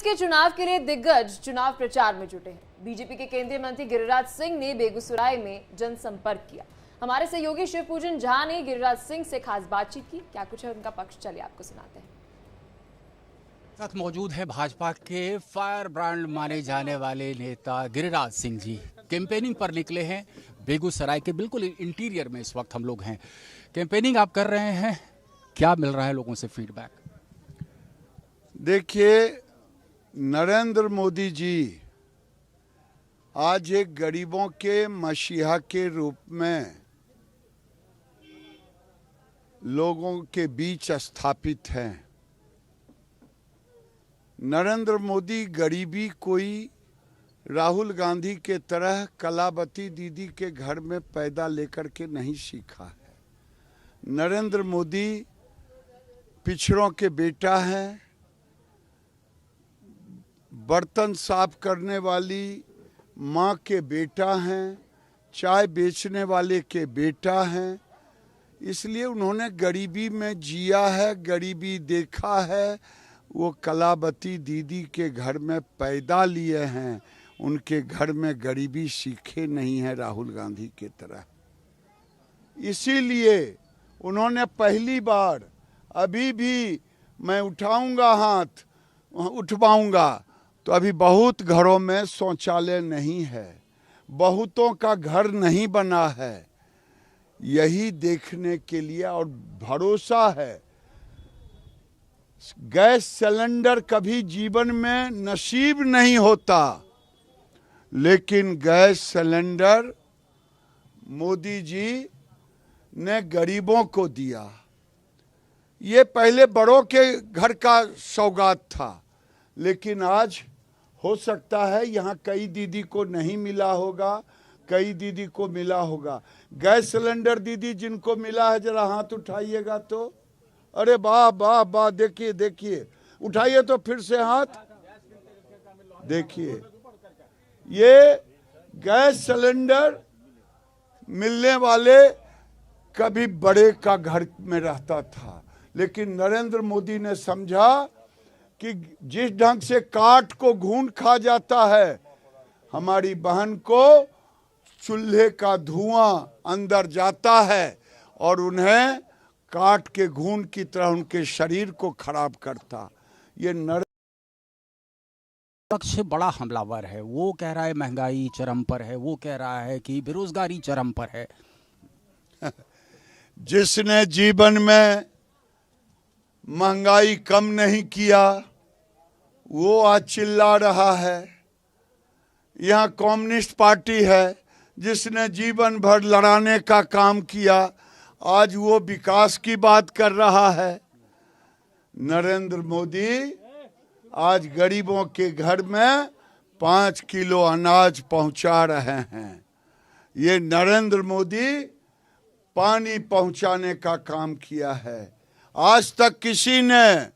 के चुनाव के लिए दिग्गज चुनाव प्रचार में जुटे हैं। बीजेपी के केंद्रीय मंत्री गिरिराज सिंह ने बेगूसराय में जनसंपर्क किया। हमारे सहयोगी शिवपूजन झा ने गिरिराज सिंह से खास बातचीत की। क्या कुछ है उनका पक्ष, चलिए आपको सुनाते हैं। साथ मौजूद है भाजपा के फायर ब्रांड माने जाने वाले नेता गिरिराज सिंह जी। कैंपेनिंग पर निकले हैं बेगूसराय के बिल्कुल इंटीरियर में इस वक्त हम लोग हैं। कैंपेनिंग आप कर रहे हैं, क्या मिल रहा है लोगों से फीडबैक? देखिए, नरेंद्र मोदी जी आज एक गरीबों के मसीहा के रूप में लोगों के बीच स्थापित हैं। नरेंद्र मोदी गरीबी कोई राहुल गांधी के तरह कलावती दीदी के घर में पैदा लेकर के नहीं सीखा है। नरेंद्र मोदी पिछड़ों के बेटा हैं, बर्तन साफ करने वाली माँ के बेटा हैं, चाय बेचने वाले के बेटा हैं। इसलिए उन्होंने गरीबी में जिया है, गरीबी देखा है। वो कलावती दीदी के घर में पैदा लिए हैं, उनके घर में गरीबी सीखे नहीं है राहुल गांधी के तरह। इसीलिए उन्होंने पहली बार, अभी भी मैं उठाऊंगा हाथ, उठवाऊंगा, तो अभी बहुत घरों में शौचालय नहीं है, बहुतों का घर नहीं बना है। यही देखने के लिए और भरोसा है। गैस सिलेंडर कभी जीवन में नसीब नहीं होता, लेकिन गैस सिलेंडर मोदी जी ने गरीबों को दिया। ये पहले बड़ों के घर का सौगात था, लेकिन आज हो सकता है यहाँ कई दीदी को नहीं मिला होगा, कई दीदी को मिला होगा। गैस सिलेंडर दीदी जिनको मिला है जरा हाथ उठाइएगा तो। अरे वाह वाह वाह, देखिए देखिए, उठाइए तो फिर से हाथ। देखिए, ये गैस सिलेंडर मिलने वाले कभी बड़े का घर में रहता था, लेकिन नरेंद्र मोदी ने समझा कि जिस ढंग से काठ को घून खा जाता है, हमारी बहन को चूल्हे का धुआं अंदर जाता है और उन्हें काठ के घून की तरह उनके शरीर को खराब करता। ये पक्ष बड़ा हमलावर है। वो कह रहा है महंगाई चरम पर है, वो कह रहा है कि बेरोजगारी चरम पर है। जिसने जीवन में महंगाई कम नहीं किया, वो आज चिल्ला रहा है। यहाँ कम्युनिस्ट पार्टी है जिसने जीवन भर लड़ाने का काम किया, आज वो विकास की बात कर रहा है। नरेंद्र मोदी आज गरीबों के घर में 5 किलो अनाज पहुंचा रहे हैं। ये नरेंद्र मोदी पानी पहुंचाने का काम किया है। आज तक किसी ने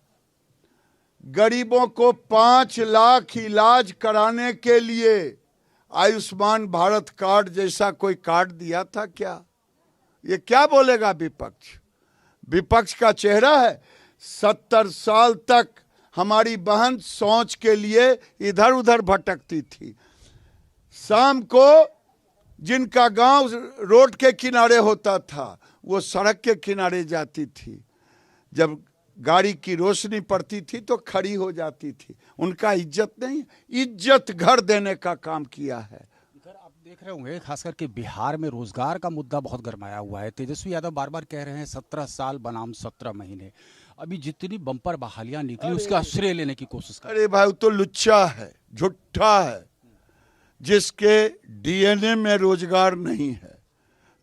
गरीबों को 5 लाख इलाज कराने के लिए आयुष्मान भारत कार्ड जैसा कोई कार्ड दिया था क्या? ये क्या बोलेगा विपक्ष? विपक्ष का चेहरा है। 70 साल तक हमारी बहन शौच के लिए इधर उधर भटकती थी। शाम को जिनका गांव रोड के किनारे होता था, वो सड़क के किनारे जाती थी। जब गाड़ी की रोशनी पड़ती थी तो खड़ी हो जाती थी। उनका इज्जत नहीं, इज्जत घर देने का काम किया है। आप देख रहे होंगे खास करके बिहार में रोजगार का मुद्दा बहुत गरमाया हुआ है। तेजस्वी यादव बार बार कह रहे हैं 17 साल बनाम 17 महीने। अभी जितनी बम्पर बहालियां निकली उसका श्रेय लेने की कोशिश कर। अरे भाई, वो तो लुच्चा है, झूठा है, जिसके डीएनए में रोजगार नहीं है,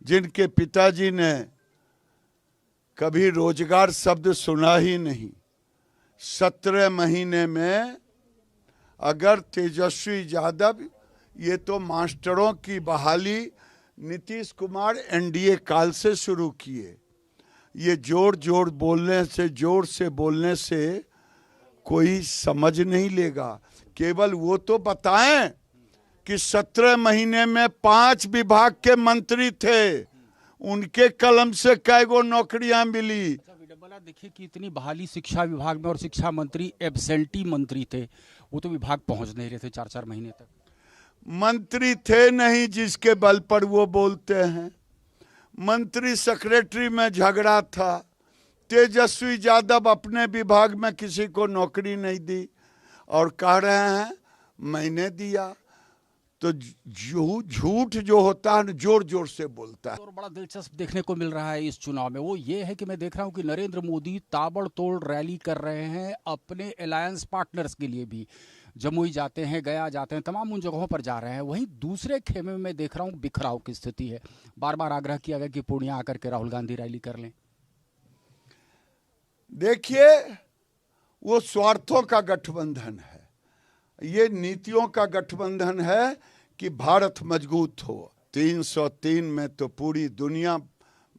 जिनके पिताजी ने कभी रोजगार शब्द सुना ही नहीं। 17 महीने में अगर तेजस्वी यादव, ये तो मास्टरों की बहाली नीतीश कुमार एनडीए काल से शुरू किए। ये जोर से बोलने से कोई समझ नहीं लेगा। केवल वो तो बताएं कि 17 महीने में 5 विभाग के मंत्री थे, उनके कलम से कई गो नौकरियां मिली। देखिए कि इतनी बहाली शिक्षा विभाग में और शिक्षा मंत्री एब्सेंटी मंत्री थे, वो तो विभाग पहुंच नहीं रहे थे 4-4 महीने तक। मंत्री थे नहीं जिसके बल पर वो बोलते हैं। मंत्री सेक्रेटरी में झगड़ा था। तेजस्वी यादव अपने विभाग में किसी को नौकरी नहीं दी और कह रहे हैं मैंने दिया। तो झूठ जो होता है जोर जोर से बोलता है। और बड़ा दिलचस्प देखने को मिल रहा है इस चुनाव में वो ये है कि मैं देख रहा हूं कि नरेंद्र मोदी ताबड़तोड़ रैली कर रहे हैं अपने अलायंस पार्टनर्स के लिए भी। जमुई जाते हैं, गया जाते हैं, तमाम उन जगहों पर जा रहे हैं। वहीं दूसरे खेमे में देख रहा हूं बिखराव की स्थिति है। बार बार आग्रह किया गया कि पूर्णिया आकर के राहुल गांधी रैली कर लें। देखिए, वो स्वार्थों का गठबंधन है, ये नीतियों का गठबंधन है कि भारत मजबूत हो। 303 में तो पूरी दुनिया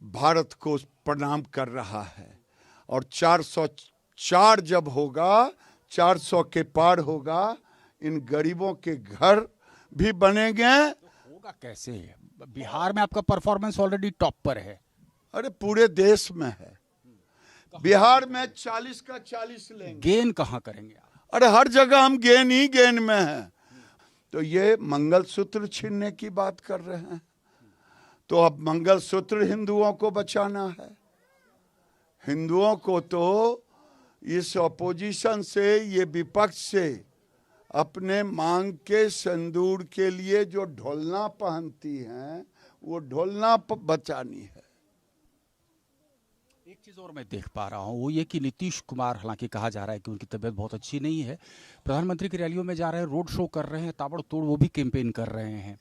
भारत को प्रणाम कर रहा है और 404 जब होगा, 400 के पार होगा, इन गरीबों के घर भी बनेंगे। होगा कैसे? बिहार में आपका परफॉर्मेंस ऑलरेडी टॉप पर है। अरे पूरे देश में है। बिहार में 40 का 40 लेंगे। गेन कहाँ करेंगे आप? अरे हर जगह हम गेन ही गेन में हैं। तो ये मंगलसूत्र छीनने की बात कर रहे हैं। तो अब मंगलसूत्र हिंदुओं को बचाना है। हिंदुओं को तो इस अपोजिशन से, ये विपक्ष से अपने मांग के सिंदूर के लिए जो ढोलना पहनती हैं, वो ढोलना बचानी है। एक चीज़ और मैं देख पा रहा हूँ वो ये कि नीतीश कुमार, हालांकि कहा जा रहा है कि उनकी तबीयत बहुत अच्छी नहीं है, प्रधानमंत्री की रैलियों में जा रहे हैं, रोड शो कर रहे हैं, ताबड़तोड़ वो भी कैंपेन कर रहे हैं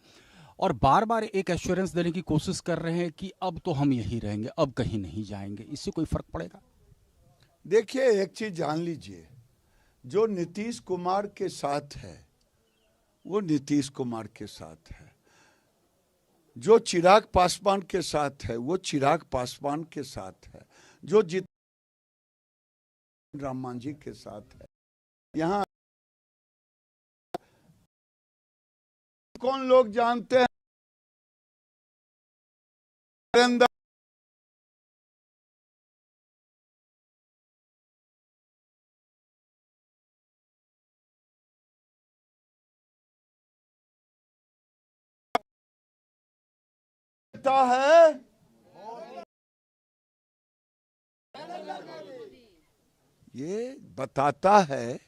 और बार बार एक एश्योरेंस देने की कोशिश कर रहे हैं कि अब तो हम यहीं रहेंगे, अब कहीं नहीं जाएंगे। इससे कोई फर्क पड़ेगा? देखिए, एक चीज जान लीजिए, जो नीतीश कुमार के साथ है वो नीतीश कुमार के साथ है, जो चिराग पासवान के साथ है वो चिराग पासवान के साथ है, जो राम मांझी के साथ है। यहाँ कौन लोग जानते हैं? नरेंद्र है, ये बताता है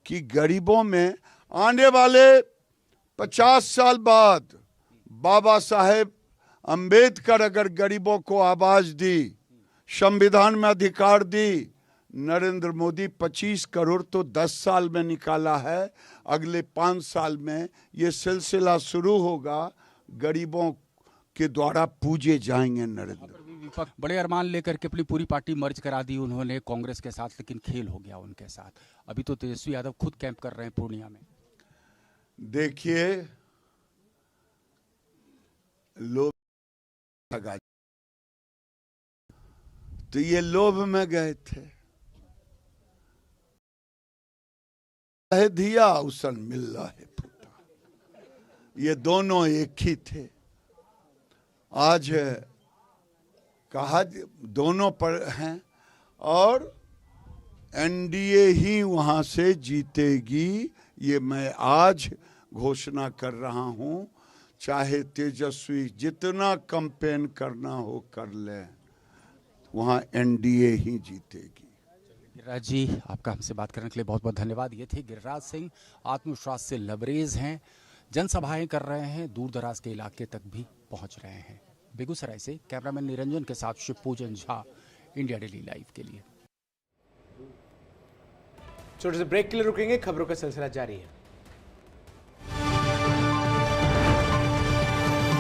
कि गरीबों में आने वाले 50 साल बाद बाबा साहेब अंबेडकर अगर गरीबों को आवाज दी, संविधान में अधिकार दी, नरेंद्र मोदी 25 करोड़ तो 10 साल में निकाला है। अगले 5 साल में ये सिलसिला शुरू होगा, गरीबों के द्वारा पूजे जाएंगे नरेंद्र। विपक्ष बड़े अरमान लेकर के अपनी पूरी पार्टी मर्ज करा दी उन्होंने कांग्रेस के साथ, लेकिन खेल हो गया उनके साथ। अभी तो तेजस्वी यादव खुद कैंप कर रहे हैं पूर्णिया में। देखिए, लोभ लगा तो ये लोभ में गए थे, दिया उसन मिल रहा है फूटा, ये दोनों एक ही थे। आज कहा दोनों पर हैं और एनडीए ही वहां से जीतेगी, ये मैं आज घोषणा कर रहा हूं। चाहे तेजस्वी जितना कैंपेन करना हो कर ले, वहां एनडीए ही जीतेगी। गिरिराज जी, आपका हमसे बात करने के लिए बहुत बहुत धन्यवाद। ये थे गिरिराज सिंह, आत्मविश्वास से लबरेज हैं, जनसभाएं कर रहे हैं, दूर दराज के इलाके तक भी पहुंच रहे हैं। बेगूसराय से कैमरामैन निरंजन के साथ Shivpujan Jha, India daily live के लिए। छोटे से ब्रेक के लिए रुकेंगे, खबरों का सिलसिला जारी है।